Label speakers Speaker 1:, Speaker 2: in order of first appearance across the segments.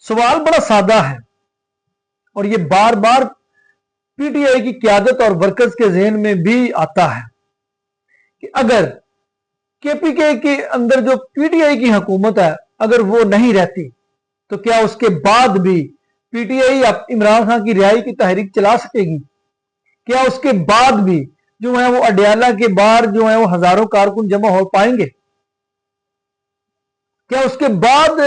Speaker 1: सवाल बड़ा सादा है और ये बार बार पीटीआई की क्यादत और वर्कर्स के जहन में भी आता है कि अगर केपीके के अंदर जो पीटीआई की हुकूमत है अगर वो नहीं रहती तो क्या उसके बाद भी पीटीआई इमरान खान की रिहाई की तहरीक चला सकेगी? क्या उसके बाद भी जो है वो अडयाला के बाहर जो है वो हजारों कारकुन जमा हो पाएंगे? क्या उसके बाद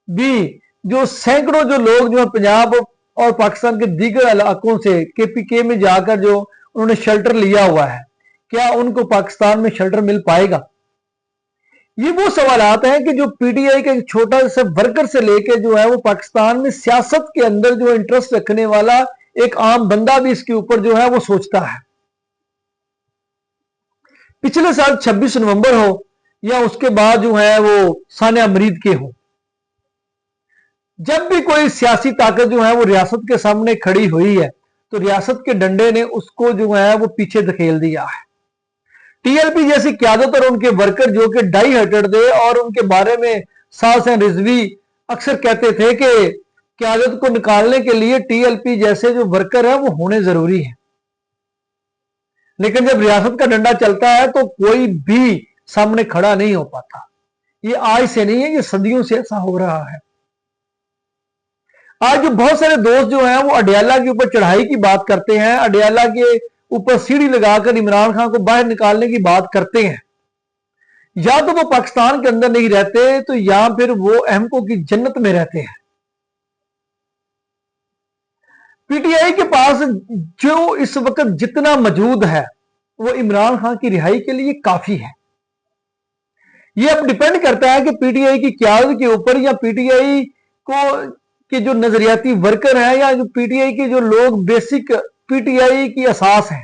Speaker 1: भी जो सैकड़ों जो लोग जो है पंजाब और पाकिस्तान के दीगर इलाकों से केपीके में जाकर जो उन्होंने शेल्टर लिया हुआ है, क्या उनको पाकिस्तान में शेल्टर मिल पाएगा? ये वो सवालात हैं कि जो पीटीआई के छोटा सा वर्कर से लेके जो है वो पाकिस्तान में सियासत के अंदर जो इंटरेस्ट रखने वाला एक आम बंदा भी इसके ऊपर जो है वो सोचता है। पिछले साल 26 नवंबर हो या उसके बाद जो है वो सानिया मरीद के हो, जब भी कोई सियासी ताकत जो है वो रियासत के सामने खड़ी हुई है तो रियासत के डंडे ने उसको जो है वो पीछे धकेल दिया है। टीएलपी जैसी क्यादत और उनके वर्कर जो कि डाई हार्टेड थे और उनके बारे में साहब रिजवी अक्सर कहते थे कि क्यादत को निकालने के लिए टीएलपी जैसे जो वर्कर है वो होने जरूरी है, लेकिन जब रियासत का डंडा चलता है तो कोई भी सामने खड़ा नहीं हो पाता। ये आज से नहीं है, ये सदियों से ऐसा हो रहा है। आज जो बहुत सारे दोस्त जो हैं वो अडयाला के ऊपर चढ़ाई की बात करते हैं, अडयाला के ऊपर सीढ़ी लगाकर इमरान खान को बाहर निकालने की बात करते हैं, या तो वो पाकिस्तान के अंदर नहीं रहते तो या फिर वो अहमको की जन्नत में रहते हैं। पीटीआई के पास जो इस वक्त जितना मौजूद है वो इमरान खान की रिहाई के लिए काफी है। ये अब डिपेंड करता है कि पीटीआई की क्यादत के ऊपर या पीटीआई को के जो नजरियाती वर्कर हैं या जो पीटीआई के जो लोग बेसिक पीटीआई की असास है,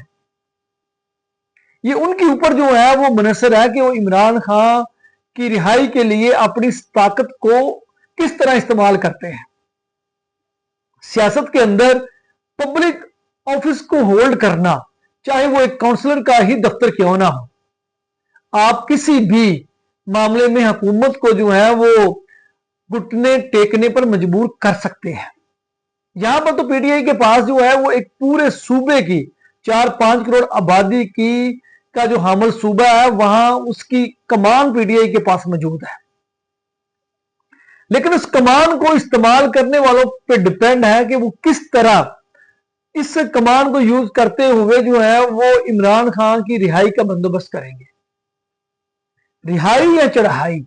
Speaker 1: ये उनके ऊपर जो है वो मुनसर है कि वो इमरान खान की रिहाई के लिए अपनी ताकत को किस तरह इस्तेमाल करते हैं। सियासत के अंदर पब्लिक ऑफिस को होल्ड करना, चाहे वो एक काउंसलर का ही दफ्तर क्यों ना हो, आप किसी भी मामले में हुकूमत को जो है वो घुटने टेकने पर मजबूर कर सकते हैं। यहां पर तो पीटीआई के पास जो है वो एक पूरे सूबे की 4-5 करोड़ आबादी की का जो हामिल सूबा है वहां उसकी कमान पीटीआई के पास मौजूद है, लेकिन उस कमान को इस्तेमाल करने वालों पे डिपेंड है कि वो किस तरह इस कमान को यूज करते हुए जो है वो इमरान खान की रिहाई का बंदोबस्त करेंगे। रिहाई या चढ़ाई,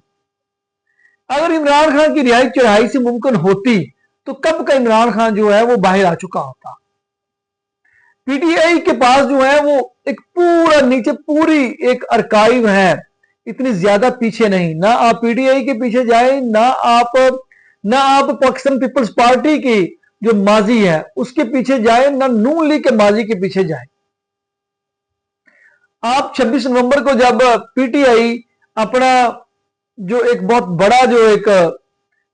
Speaker 1: अगर इमरान खान की रिहाई चढ़ाई से मुमकिन होती तो कब का इमरान खान जो है वो बाहर आ चुका होता। पीटीआई के पास जो है वो एक पूरा नीचे पूरी एक आर्काइव है, इतनी ज्यादा पीछे नहीं। ना आप पीटीआई के पीछे जाए, ना आप पाकिस्तान पीपल्स पार्टी की जो माजी है उसके पीछे जाए, ना नून लीग के माजी के पीछे जाए। आप 26 नवंबर को जब पीटीआई अपना जो एक बहुत बड़ा जो एक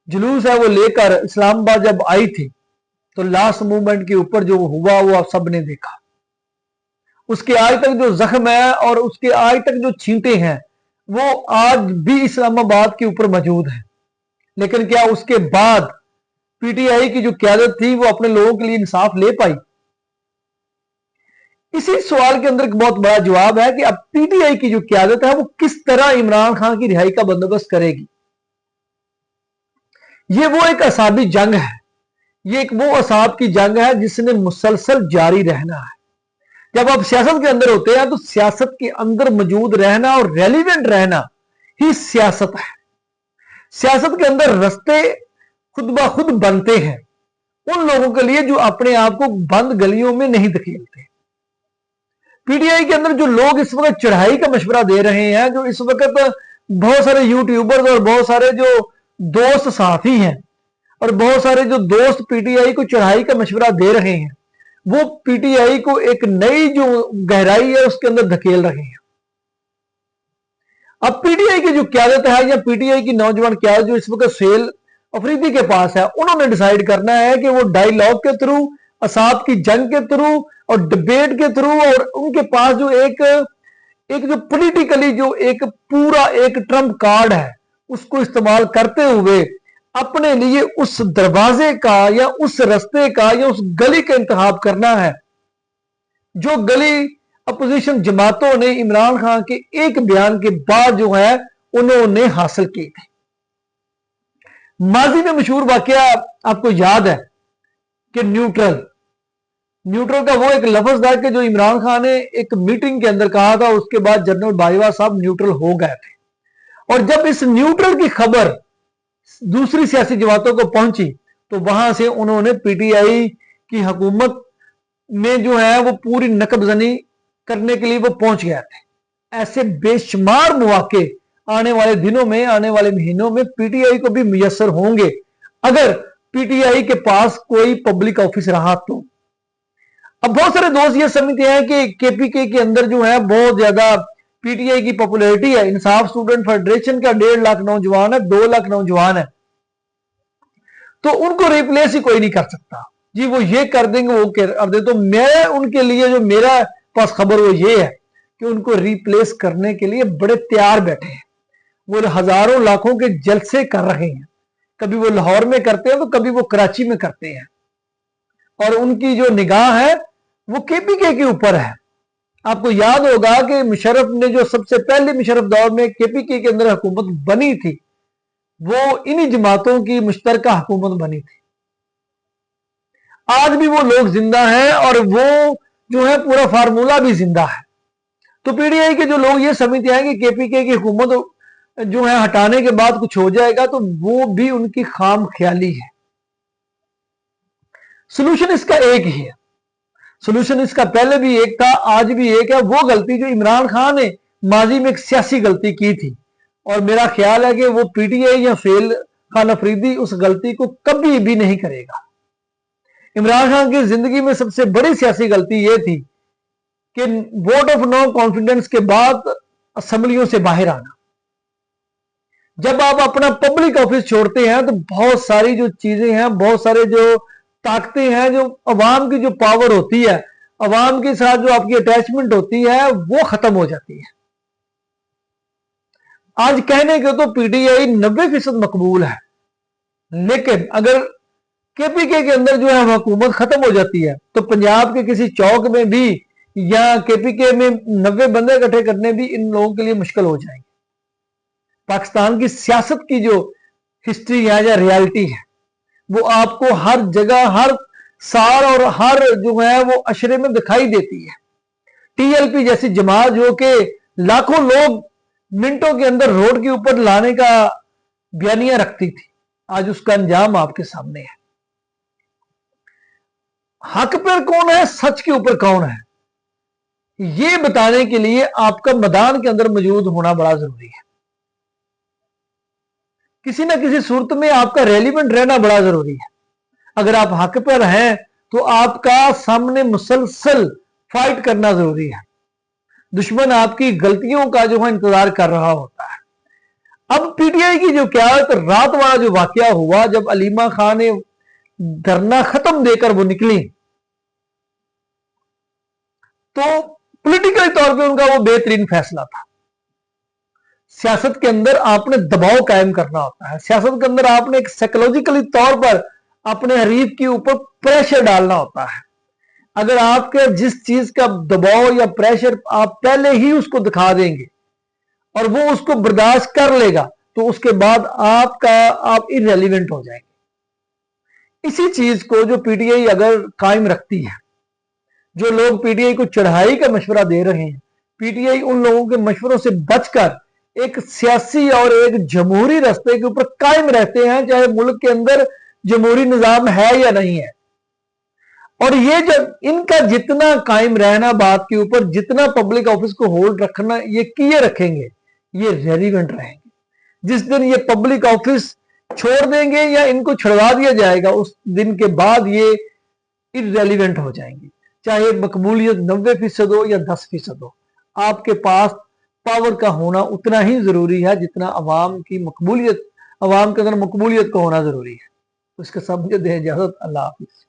Speaker 1: जुलूस है वो लेकर इस्लामाबाद जब आई थी तो लास्ट मूवमेंट के ऊपर जो हुआ वो आप सब ने देखा। उसके आज तक जो जख्म है और उसके आज तक जो छींटे हैं वो आज भी इस्लामाबाद के ऊपर मौजूद है। लेकिन क्या उसके बाद पीटीआई की जो क्यादत थी वो अपने लोगों के लिए इंसाफ ले पाई? इसी सवाल के अंदर एक बहुत बड़ा जवाब है कि अब पीटीआई की जो क्यादत है वो किस तरह इमरान खान की रिहाई का बंदोबस्त करेगी। ये वो एक असाबी जंग है, ये एक वो असाब की जंग है जिसने मुसलसल जारी रहना है। जब आप सियासत के अंदर होते हैं तो सियासत के अंदर मौजूद रहना और रेलिवेंट रहना ही सियासत है। सियासत के अंदर रास्ते खुद ब खुद बनते हैं उन लोगों के लिए जो अपने आप को बंद गलियों में नहीं धकेलते। पीटीआई के अंदर जो लोग इस वक्त चढ़ाई का मशवरा दे रहे हैं, जो इस वक्त बहुत सारे यूट्यूबर्स और बहुत सारे जो दोस्त साथी हैं और बहुत सारे जो दोस्त पीटीआई को चढ़ाई का मशवरा दे रहे हैं, वो पीटीआई को एक नई जो गहराई है उसके अंदर धकेल रहे हैं। अब पीटीआई की जो क्यादत है या पीटीआई की नौजवान क्यादत जो इस वक्त सुहेल अफरीदी के पास है, उन्होंने डिसाइड करना है कि वो डायलॉग के थ्रू, असाब की जंग के थ्रू और डिबेट के थ्रू, और उनके पास जो एक जो पॉलिटिकली जो एक पूरा एक ट्रम्प कार्ड है उसको इस्तेमाल करते हुए अपने लिए उस दरवाजे का या उस रास्ते का या उस गली का इंतखाब करना है जो गली अपोजिशन जमातों ने इमरान खान के एक बयान के बाद जो है उन्होंने हासिल की थी। माजी में मशहूर वाकया आपको याद है कि न्यूट्रल का वो एक लफ्ज था कि जो इमरान खान ने एक मीटिंग के अंदर कहा था, उसके बाद जनरल बाजवा साहब न्यूट्रल हो गए थे। और जब इस न्यूट्रल की खबर दूसरी सियासी जमातों को पहुंची तो वहां से उन्होंने पीटीआई की हुकूमत में जो है वो पूरी नकबजनी करने के लिए वो पहुंच गए थे। ऐसे बेशुमार मौके आने वाले दिनों में, आने वाले महीनों में पीटीआई को भी मुयस्सर होंगे अगर पीटीआई के पास कोई पब्लिक ऑफिस रहा तो। अब बहुत सारे दोस्त ये समझते हैं कि केपीके के अंदर जो है बहुत ज्यादा पीटीआई की पॉपुलैरिटी है। इंसाफ स्टूडेंट फेडरेशन का 1.5 लाख नौजवान है, 2 लाख नौजवान है, तो उनको रिप्लेस ही कोई नहीं कर सकता जी। वो ये कर देंगे, वो कर दे। तो मैं उनके लिए जो मेरा पास खबर वो ये है कि उनको रिप्लेस करने के लिए बड़े तैयार बैठे हैं। वो हजारों लाखों के जलसे कर रहे हैं। कभी वो लाहौर में करते हैं तो कभी वो कराची में करते हैं, और उनकी जो निगाह है वो केपीके के ऊपर है। आपको याद होगा कि मुशर्रफ ने जो सबसे पहले मुशर्रफ दौर में केपीके के अंदर हुकूमत बनी थी वो इन्हीं जमातों की मुश्तरका हुकूमत बनी थी। आज भी वो लोग जिंदा हैं और वो जो है पूरा फार्मूला भी जिंदा है। तो पीटीआई के जो लोग ये समझते हैं कि केपीके की हुकूमत जो है हटाने के बाद कुछ हो जाएगा, तो वो भी उनकी खाम ख्याली है। सोल्यूशन इसका एक ही है। सोल्यूशन इसका पहले भी एक था, आज भी एक है। वो गलती जो इमरान खान ने माजी में एक सियासी गलती की थी, और मेरा ख्याल है कि वो पीटीआई या फेल खान अफरीदी उस गलती को कभी भी नहीं करेगा। इमरान खान की जिंदगी में सबसे बड़ी सियासी गलती यह थी कि वोट ऑफ नो कॉन्फिडेंस के बाद असेंबलियों से बाहर आना। जब आप अपना पब्लिक ऑफिस छोड़ते हैं तो बहुत सारी जो चीजें हैं, बहुत सारे जो ताकतें हैं, जो अवाम की जो पावर होती है, अवाम के साथ जो आपकी अटैचमेंट होती है, वो खत्म हो जाती है। आज कहने के तो पीटीआई 90% मकबूल है, लेकिन अगर केपीके के अंदर जो है हुकूमत खत्म हो जाती है तो पंजाब के किसी चौक में भी या केपीके में 90 बंदे इकट्ठे करने भी इन लोगों के लिए मुश्किल हो जाएंगे। पाकिस्तान की सियासत की जो हिस्ट्री है या रियलिटी है वो आपको हर जगह, हर साल और हर जो है वो अशरे में दिखाई देती है। टीएलपी जैसी जमात जो कि लाखों लोग मिनटों के अंदर रोड के ऊपर लाने का बयानिया रखती थी, आज उसका अंजाम आपके सामने है। हक पर कौन है, सच के ऊपर कौन है, ये बताने के लिए आपका मैदान के अंदर मौजूद होना बड़ा जरूरी है। किसी ना किसी सूरत में आपका रेलिवेंट रहना बड़ा जरूरी है। अगर आप हक पर हैं तो आपका सामने मुसलसल फाइट करना जरूरी है। दुश्मन आपकी गलतियों का जो है इंतजार कर रहा होता है। अब पीटीआई की जो क्यादत, रात वाला जो वाकया हुआ जब अलीमा खान ने धरना खत्म देकर वो निकली, तो पॉलिटिकल तौर पे उनका वो बेहतरीन फैसला था। सियासत के अंदर आपने दबाव कायम करना होता है। सियासत के अंदर आपने एक साइकोलॉजिकली तौर पर अपने हरीफ के ऊपर प्रेशर डालना होता है। अगर आपके जिस चीज का दबाव या प्रेशर आप पहले ही उसको दिखा देंगे और वो उसको बर्दाश्त कर लेगा तो उसके बाद आप इररेलेवेंट हो जाएंगे। इसी चीज को जो पीटीआई अगर कायम रखती है, जो लोग पीटीआई को चढ़ाई का मशवरा दे रहे हैं, पीटीआई उन लोगों के मशवरों से बचकर एक सियासी और एक जमहूरी रास्ते के ऊपर कायम रहते हैं, चाहे मुल्क के अंदर जमहूरी निजाम है या नहीं है। और ये जब इनका जितना कायम रहना बात के ऊपर, जितना पब्लिक ऑफिस को होल्ड रखना ये किए रखेंगे, ये रेलिवेंट रहेंगे। जिस दिन ये पब्लिक ऑफिस छोड़ देंगे या इनको छुड़वा दिया जाएगा, उस दिन के बाद ये इररेलिवेंट हो जाएंगे। चाहे मकबूलियत 90% हो या 10% हो, आपके पास पावर का होना उतना ही जरूरी है जितना अवाम की मकबूलियत, अवाम के अंदर मकबूलियत का होना जरूरी है। उसके सब मुझे दे इजाजत। अल्लाह हाफिज।